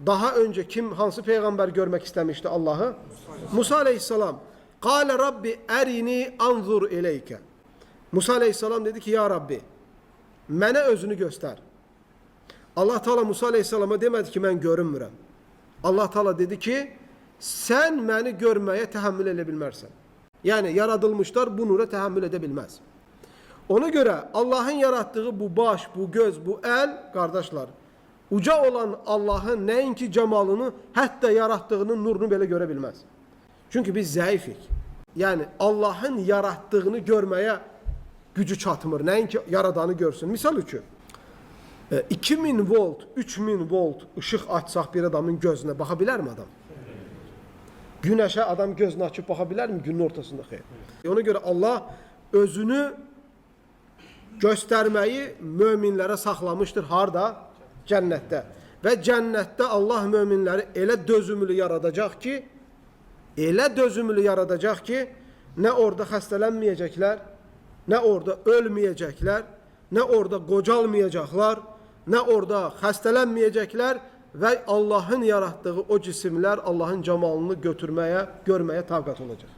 Daha önce hansı peygamber görmek istemişti Allah'ı? Musa aleyhisselam. Kâle Rabbi erini anzur ileyke. Musa aleyhisselam dedi ki ya Rabbi mənə özünü göster. Allah Teala Musa aleyhisselama demedi ki mən görünmürəm. Allah Teala dedi ki sen məni görmeye təhammül edə bilmərsən. Yani yaradılmışlar bu nura təhammül edə bilməz. Ona göre Allah'ın yarattığı bu baş, bu göz, bu el kardeşler, uca olan Allah'ın neyinki cemalını, hatta yarattığının nurunu belə görə bilməz. Çünkü biz zəifik. Yani Allah'ın yarattığını görmeye gücü çatmır. Neyinki yaradanı görsün. Misal üçün, 2000 volt, 3000 volt ışıq açsaq bir adamın gözünə baxa bilər mi adam? Güneşe adam gözünü açıp baxa bilər mi günün ortasında? Xeyr. Ona göre Allah özünü göstermeyi müminlere saxlamıştır. Harda? Cennette. Ve cennette Allah müminleri elə dözümlü yaradacaq ki, ne orada xəstələnməyəcəklər, ne orada ölmeyecekler, ne orada qocalmayacaqlar, ne orada xəstələnməyəcəklər ve Allah'ın yarattığı o cisimler Allah'ın cemalını görmeye taqat olacaq.